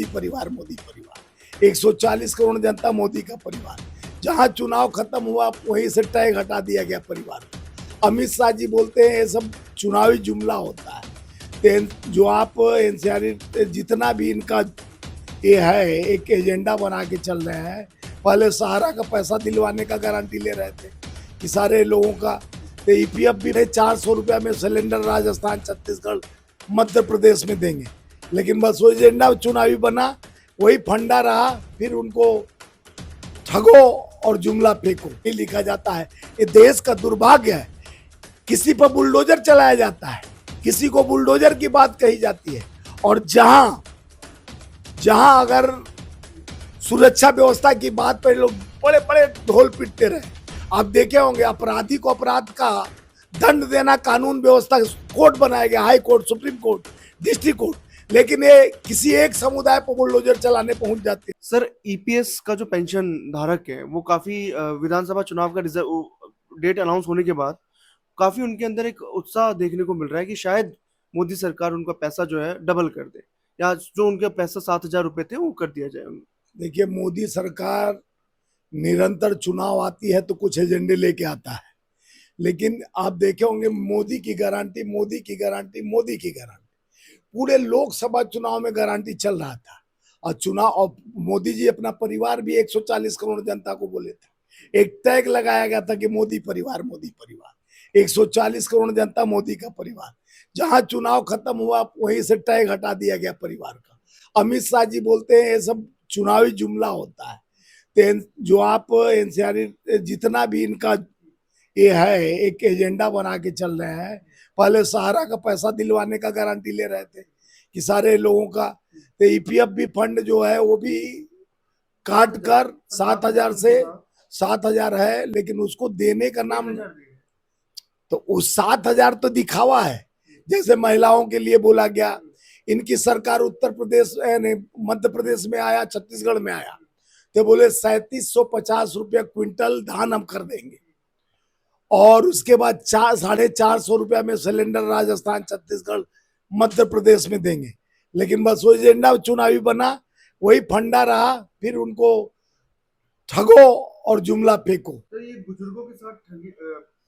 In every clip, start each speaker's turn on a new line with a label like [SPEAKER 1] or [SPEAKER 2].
[SPEAKER 1] परिवार मोदी परिवार 140 करोड़ जनता मोदी का परिवार। जहां चुनाव खत्म हुआ वहीं से टैग हटा दिया गया परिवार। अमित शाह जी बोलते हैं ये सब चुनावी जुमला होता है। जो आप एनसीआर जितना भी इनका ये है एक एजेंडा बना के चल रहे हैं। पहले सहारा का पैसा दिलवाने का गारंटी ले रहे थे कि सारे लोगों का, तो ईपीएफ भी 400 रुपया में सिलेंडर राजस्थान, छत्तीसगढ़, मध्य प्रदेश में देंगे। लेकिन बस वो एजेंडा चुनावी बना, वही फंडा रहा। फिर उनको ठगो और जुमला फेंको ये लिखा जाता है। ये देश का दुर्भाग्य है। किसी पर बुलडोजर चलाया जाता है, किसी को बुलडोजर की बात कही जाती है, और जहां जहां अगर सुरक्षा व्यवस्था की बात पर लोग बड़े बड़े ढोल पीटते रहे। आप देखे होंगे अपराधी को अपराध का दंड देना कानून व्यवस्था कोर्ट बनाया गया, high court, supreme court, district court, लेकिन ये किसी एक समुदाय पर बुलडोजर चलाने पहुंच जाते हैं।
[SPEAKER 2] सर, ईपीएस का जो पेंशन धारक है वो काफी विधानसभा चुनाव का डेट अनाउंस होने के बाद काफी उनके अंदर एक उत्साह देखने को मिल रहा है कि शायद मोदी सरकार उनका पैसा जो है डबल कर दे, या जो उनके पैसा 7,000 रुपए थे वो कर दिया जाए।
[SPEAKER 1] देखिए, मोदी सरकार निरंतर चुनाव आती है तो कुछ एजेंडे लेके आता है, लेकिन आप देखे होंगे मोदी की गारंटी, मोदी की गारंटी, मोदी की गारंटी। पूरे लोकसभा चुनाव में गारंटी चल रहा था। और मोदी जी अपना परिवार भी 140 करोड़ जनता को बोले थे। एक टैग लगाया गया था कि मोदी परिवार मोदी परिवार 140 करोड़ जनता मोदी का परिवार। जहां चुनाव खत्म हुआ वहीं से टैग हटा दिया गया परिवार का। अमित शाह जी बोलते हैं ये सब चुनावी जुमला होता है। जो आप एनसीआर जितना भी इनका ये है एक एजेंडा बना के चल रहे हैं। पहले सहारा का पैसा दिलवाने का गारंटी ले रहे थे कि सारे लोगों का, तो ईपीएफ भी फंड जो है वो भी काट कर 7,000 से 7,000 है, लेकिन उसको देने का नाम, तो उस 7,000 तो दिखावा है। जैसे महिलाओं के लिए बोला गया, इनकी सरकार उत्तर प्रदेश मध्य प्रदेश में आया, छत्तीसगढ़ में आया, तो बोले 3750 रुपया क्विंटल धान हम कर देंगे, और उसके बाद 450 रुपया में सिलेंडर राजस्थान, छत्तीसगढ़, मध्य प्रदेश में देंगे। लेकिन बस वो एजेंडा चुनावी बना, वही फंडा रहा। फिर उनको ठगो और जुमला फेंको।
[SPEAKER 2] तो ये बुजुर्गों के साथ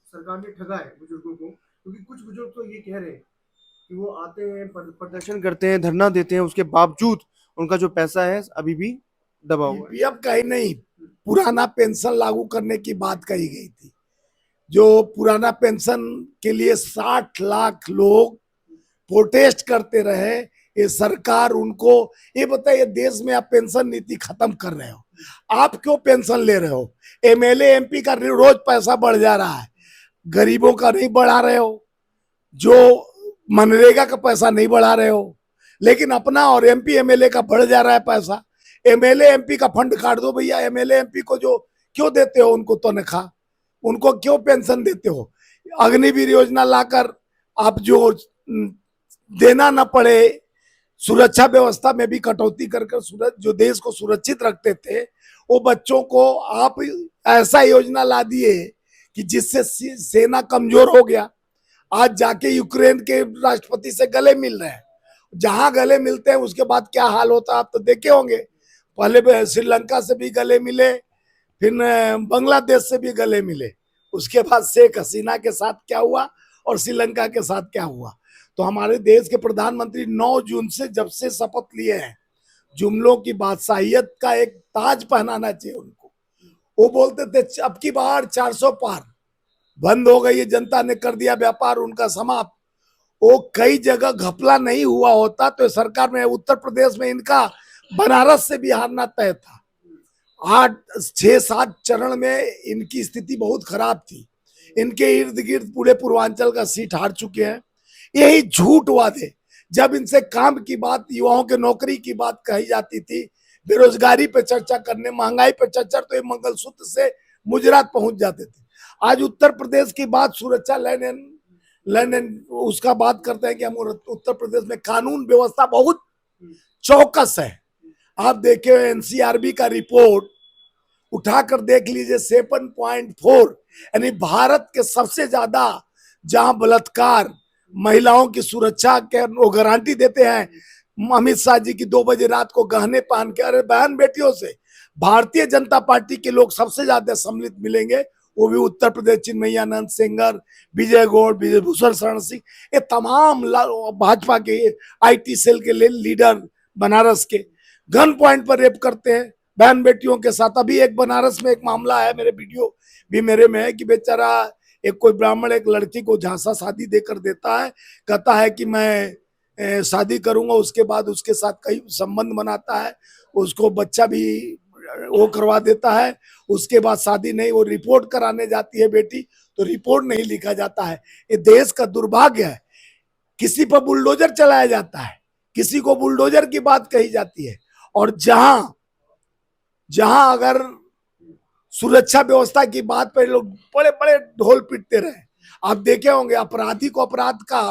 [SPEAKER 2] सरकार ने ठगा है बुजुर्गों को, क्योंकि कुछ बुजुर्ग तो ये कह रहे हैं कि वो आते हैं, प्रदर्शन करते हैं, धरना देते हैं, उसके बावजूद उनका जो पैसा है अभी भी दबा हुआ है।
[SPEAKER 1] अब कहीं नहीं, पुराना पेंशन लागू करने की बात कही गई थी। जो पुराना पेंशन के लिए 60 लाख लोग प्रोटेस्ट करते रहे। ये सरकार उनको ये बताइए, देश में आप पेंशन नीति खत्म कर रहे हो, आप क्यों पेंशन ले रहे हो? एमएलए एमपी का रोज पैसा बढ़ जा रहा है, गरीबों का नहीं बढ़ा रहे हो। जो मनरेगा का पैसा नहीं बढ़ा रहे हो, लेकिन अपना और एमपी एमएलए का बढ़ जा रहा है पैसा। एमएलए एमपी का फंड काट दो भैया। एमएलए एमपी को जो क्यों देते हो उनको तनख्वाह, उनको क्यों पेंशन देते हो? अग्निवीर योजना लाकर आप जो देना न पड़े, सुरक्षा व्यवस्था में भी कटौती कर जो देश को सुरक्षित रखते थे, वो बच्चों को आप ऐसा योजना ला दिए कि जिससे सेना कमजोर हो गया। आज जाके यूक्रेन के राष्ट्रपति से गले मिल रहे हैं। जहां गले मिलते हैं उसके बाद क्या हाल होता है आप तो देखे होंगे। पहले श्रीलंका से भी गले मिले, फिर बांग्लादेश से भी गले मिले, उसके बाद शेख हसीना के साथ क्या हुआ और श्रीलंका के साथ क्या हुआ। तो हमारे देश के प्रधानमंत्री 9 जून से जब से शपथ लिए हैं, जुमलों की बादशाहियत का एक ताज पहनाना चाहिए उनको। वो बोलते थे अब की बार 400 पार, बंद हो गई, जनता ने कर दिया व्यापार उनका समाप्त। वो कई जगह घपला नहीं हुआ होता तो सरकार में, उत्तर प्रदेश में इनका बनारस से भी हारना तय था। 6-7 चरण में इनकी स्थिति बहुत खराब थी। इनके इर्द गिर्द पूरे पूर्वांचल का सीट हार चुके हैं। यही झूठ वादे, जब इनसे काम की बात, युवाओं के नौकरी की बात कही जाती थी, बेरोजगारी पे चर्चा करने, महंगाई पे चर्चा, तो ये मंगलसूत्र से गुजरात पहुंच जाते थे। आज उत्तर प्रदेश की बात, सुरक्षा लैंड उसका बात करते हैं कि हम उत्तर प्रदेश में कानून व्यवस्था बहुत चौकस है। आप देखे एनसीआरबी का रिपोर्ट उठाकर देख लीजिए, 7.4, यानी भारत के सबसे ज्यादा जहां बलात्कार, महिलाओं की सुरक्षा के वो गारंटी देते हैं, अमित शाह जी की 2 बजे रात को गहने पहन के, अरे बहन बेटियों से भारतीय जनता पार्टी के लोग सबसे ज्यादा सम्मिलित मिलेंगे, वो भी उत्तर प्रदेश, चिन्मयानंद सेंगर, विजय गौड़, विजय भूषण शरण सिंह, ये तमाम भाजपा के आईटी सेल के लीडर बनारस के गन पॉइंट पर रेप करते हैं बहन बेटियों के साथ। अभी एक बनारस में एक मामला है, मेरे वीडियो भी मेरे में है, कि बेचारा एक कोई ब्राह्मण एक लड़की को झांसा शादी देकर देता है, कहता है कि मैं शादी करूंगा, उसके बाद उसके साथ कई संबंध बनाता है, उसको बच्चा भी वो करवा देता है, उसके बाद शादी नहीं, वो रिपोर्ट कराने जाती है बेटी तो रिपोर्ट नहीं लिखा जाता है। ये देश का दुर्भाग्य है, किसी पर बुलडोजर चलाया जाता है, किसी को बुलडोजर की बात कही जाती है, और जहां जहां अगर सुरक्षा व्यवस्था की बात पर लोग बड़े बड़े ढोल पीटते रहे। आप देखे होंगे अपराधी को अपराध का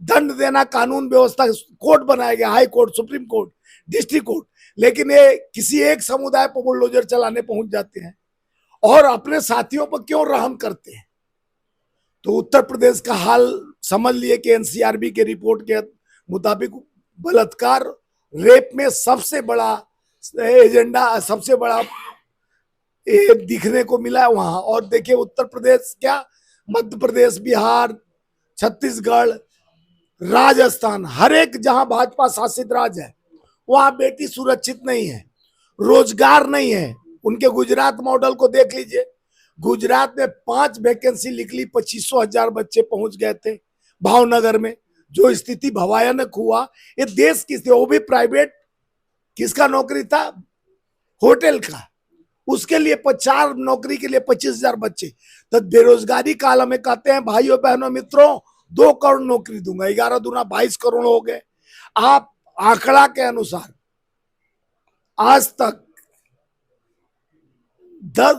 [SPEAKER 1] दंड देना कानून व्यवस्था, कोर्ट बनाया गया, high court, supreme court, district court, लेकिन ये किसी एक समुदाय पर बुलडोजर चलाने पहुंच जाते हैं और अपने साथियों पर क्यों रहम करते हैं। तो उत्तर प्रदेश का हाल समझ लिए कि एनसीआरबी के रिपोर्ट के मुताबिक बलात्कार, रेप में सबसे बड़ा एजेंडा, सबसे बड़ा दिखने को मिला है वहां। और देखिए उत्तर प्रदेश क्या, मध्य प्रदेश, बिहार, छत्तीसगढ़, राजस्थान, हर एक जहां भाजपा शासित राज्य है वहां बेटी सुरक्षित नहीं है, रोजगार नहीं है। उनके गुजरात मॉडल को देख लीजिए, गुजरात में 5 वैकेंसी निकली, 2500 बच्चे पहुंच गए थे भावनगर में। जो स्थिति भयानक हुआ, ये देश की थी, वो भी प्राइवेट, किसका नौकरी था, होटल का, उसके लिए 4 नौकरी के लिए 25,000 बच्चे। तो बेरोजगारी काल में कहते हैं भाइयों बहनों मित्रों 2 करोड़ नौकरी दूंगा, 11 दूना 22 करोड़ हो गए। आप आंकड़ा के अनुसार आज तक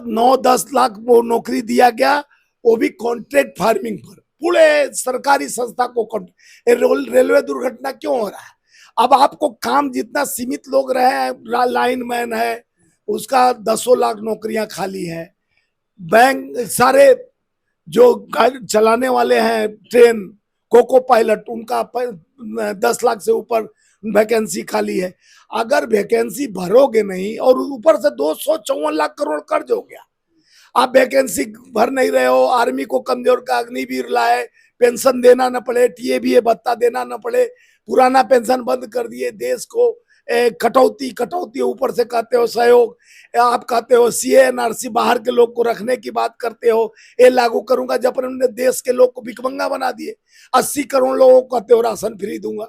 [SPEAKER 1] 9-10 लाख नौकरी दिया गया, वो भी कॉन्ट्रैक्ट फार्मिंग पर, पूरे सरकारी संस्था को। रेलवे दुर्घटना क्यों हो रहा है, अब आपको काम जितना सीमित लोग रहे हैं, लाइनमैन है उसका 10 लाख नौकरियां खाली हैं, बैंक सारे जो गाड़ी चलाने वाले हैं, ट्रेन, कोको पायलट, उनका 10 लाख से ऊपर वैकेंसी खाली है। अगर वैकेंसी भरोगे नहीं और ऊपर से 254 लाख करोड़ कर्ज हो गया, आप वैकेंसी भर नहीं रहे हो, आर्मी को कमजोर का अग्निवीर लाए, पेंशन देना न पड़े, टीए भत्ता देना न पड़े, पुराना पेंशन बंद कर दिए, देश को कटौती कटौती, ऊपर से कहते हो सहयोग, आप कहते हो सीएनआरसी, बाहर के लोग को रखने की बात करते हो, ये लागू करूंगा, जब उन्होंने देश के लोग को भिखमंगा बना दिए। 80 करोड़ लोगों को कहते हो राशन फ्री दूंगा,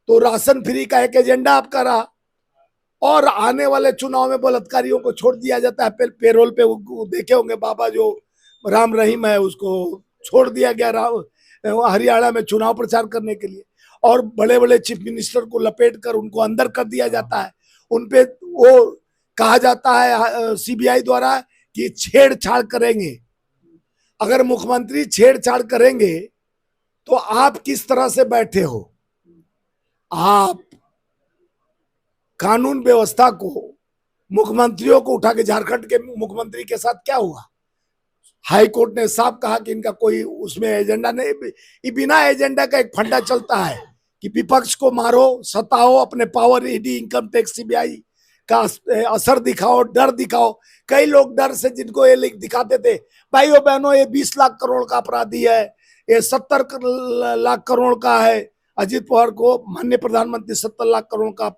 [SPEAKER 1] तो राशन फ्री का एक एजेंडा आपका रहा, और आने वाले चुनाव में बलात्कारियों को छोड़ दिया जाता है पेरोल पे। देखे होंगे बाबा जो राम रहीम है, उसको छोड़ दिया गया हरियाणा में चुनाव प्रचार करने के लिए, और बड़े बड़े चीफ मिनिस्टर को लपेट कर उनको अंदर कर दिया जाता है। उनपे वो कहा जाता है सीबीआई द्वारा कि छेड़छाड़ करेंगे। अगर मुख्यमंत्री छेड़छाड़ करेंगे तो आप किस तरह से बैठे हो, आप कानून व्यवस्था को, मुख्यमंत्रियों को उठा के, झारखंड के मुख्यमंत्री के साथ क्या हुआ, हाई कोर्ट ने साफ कहा कि इनका कोई उसमें एजेंडा नहीं, बिना एजेंडा का एक फंडा चलता है कि विपक्ष को मारो, सताओ, अपने power, ED, income tax, CBI का असर दिखाओ, डर दिखाओ। कई लोग डर से, जिनको ये दिखाते थे भाइयों बहनों ये 20 लाख करोड़ का अपराधी है, ये 70 लाख करोड़ का है, अजीत पवार को माननीय प्रधानमंत्री 70 लाख करोड़ का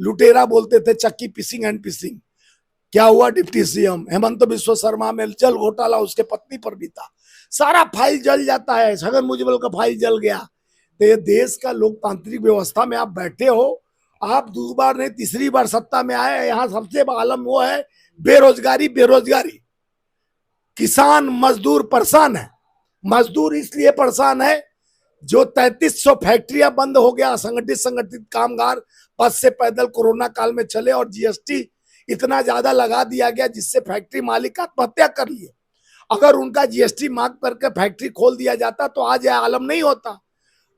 [SPEAKER 1] लुटेरा बोलते थे, चक्की पिसिंग एंड पिसिंग। क्या हुआ, डिप्टी सीएम हेमंत बिस्वा शर्मा में जल घोटाला उसके पत्नी पर भी था, सारा फाइल जल जाता है, छगन भुजबल का फाइल जल गया। तो ये देश का लोकतांत्रिक व्यवस्था में आप बैठे हो, आप 2 बार नहीं 3री बार सत्ता में आए, यहाँ सबसे आलम वो है बेरोजगारी। बेरोजगारी, किसान मजदूर परेशान है। मजदूर इसलिए परेशान है जो 3300 फैक्ट्रियां बंद हो गया, संगठित कामगार पद से पैदल कोरोना काल में चले, और जीएसटी इतना ज्यादा लगा दिया गया जिससे फैक्ट्री मालिक आत्महत्या कर लिए। अगर उनका जीएसटी माफ करके फैक्ट्री खोल दिया जाता तो आज यह आलम नहीं होता।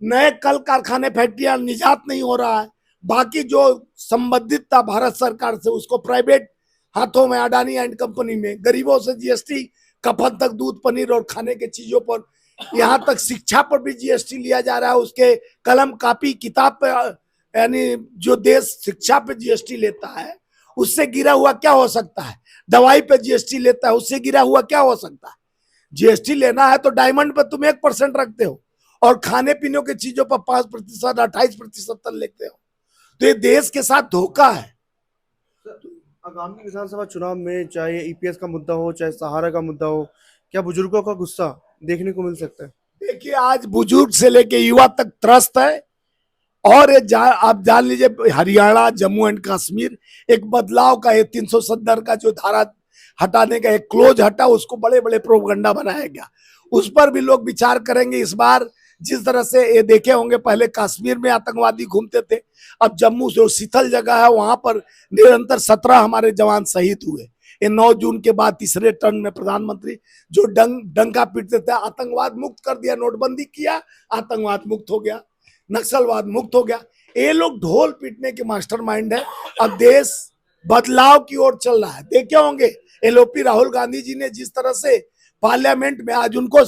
[SPEAKER 1] नए कल कारखाने, फैक्ट्रियां निजात नहीं हो रहा है। बाकी जो संबंधित था भारत सरकार से उसको प्राइवेट हाथों में, अडानी एंड कंपनी में, गरीबों से जीएसटी, कफन तक, दूध, पनीर और खाने की चीजों पर, यहाँ तक शिक्षा पर भी जीएसटी लिया जा रहा है, उसके कलम, कापी, किताब पे यानी जो देश शिक्षा पे जीएसटी लेता है उससे गिरा हुआ क्या हो सकता है, दवाई पे जीएसटी लेता है उससे गिरा हुआ क्या हो सकता है। जीएसटी लेना है तो डायमंड पे तुम 1% रखते हो और खाने पीने की चीजों पर 5%, 28% तक लेते हो, तो ये देश के साथ धोखा है।
[SPEAKER 2] आगामी विधानसभा चुनाव में चाहे ईपीएस का मुद्दा हो चाहे सहारा का मुद्दा हो, क्या बुजुर्गों का गुस्सा देखने को मिल सकता है?
[SPEAKER 1] देखिए आज बुजुर्ग से लेके युवा तक त्रस्त है। और आप जान लीजिए हरियाणा जम्मू एंड कश्मीर एक बदलाव का, ये 370 का जो धारा हटाने का एक क्लोज हटा, उसको बड़े बड़े प्रोपगंडा बनाया गया, उस पर भी लोग विचार करेंगे इस बार। जिस तरह से ये देखे होंगे पहले कश्मीर में आतंकवादी घूमते थे, अब जम्मू जो शीतल जगह है वहां पर निरंतर 17 हमारे जवान शहीद हुए। ये 9 जून के बाद तीसरे टर्न में प्रधानमंत्री जो डंका पीटते थे, आतंकवाद मुक्त कर दिया, नोटबंदी किया, आतंकवाद मुक्त हो गया, नक्सलवाद मुक्त हो गया। ये लोग ढोल पीटने के मास्टरमाइंड है। अब देश बदलाव की ओर चल रहा है। देखे होंगे एलओपी राहुल गांधी जी ने जिस तरह से पार्लियामेंट में, आज उनको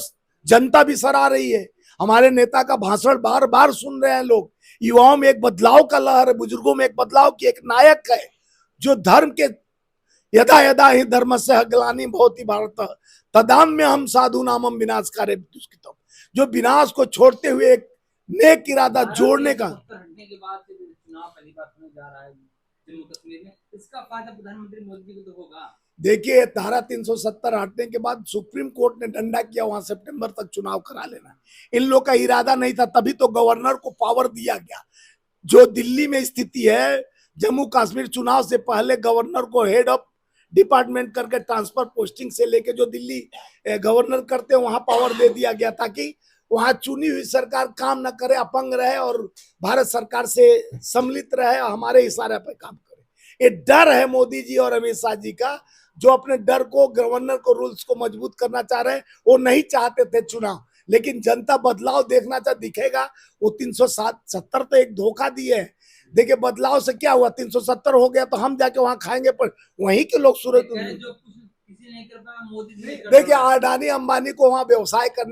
[SPEAKER 1] जनता भी सराह रही है, हमारे नेता का भाषण बार बार सुन रहे हैं लोग। युवाओं में एक बदलाव का लहर है, बुजुर्गों में एक बदलाव की एक नायक है जो धर्म के यदा यदा ही धर्म से ग्लानि भवति भारत तदाम्य हम साधु नामम विनाशकारे दुष्कृतम, जो विनाश को छोड़ते हुए एक नेक इरादा जोड़ने का।
[SPEAKER 3] हटने के बाद चुनाव पहली बार होने जा रहा है जम्मू कश्मीर में, इसका फायदा प्रधानमंत्री मोदी जी को तो होगा।
[SPEAKER 1] देखिए धारा 370 हटने के बाद सुप्रीम कोर्ट ने डंडा किया वहां सितंबर तक चुनाव करा लेना। इन लोग का इरादा नहीं था, तभी तो गवर्नर को पावर दिया गया। जो दिल्ली में स्थिति है, जम्मू कश्मीर चुनाव से पहले गवर्नर को हेड ऑफ डिपार्टमेंट करके ट्रांसफर पोस्टिंग से लेके जो दिल्ली गवर्नर करते हैं वहां पावर दे दिया गया, ताकि वहां चुनी हुई सरकार काम न करे, अपंग रहे और भारत सरकार से सम्मिलित रहे, हमारे इशारे पर काम करे। ये डर है मोदी जी और अमित शाह जी का, जो अपने डर को, गवर्नर को, रूल्स को मजबूत करना चाह रहे हैं। वो नहीं चाहते थे चुनाव, लेकिन जनता बदलाव देखना चाह दिखेगा। वो 370 तो एक धोखा दिए है। देखिए बदलाव से क्या हुआ, 370 हो गया तो हम जाके वहां खाएंगे, पर वहीं के लोग सूरत।
[SPEAKER 3] जो कुछ किसी नहीं कर पाया मोदी जी ने कर
[SPEAKER 1] देखिए
[SPEAKER 3] दिया।
[SPEAKER 1] अडानी अंबानी को वहां व्यवसाय करने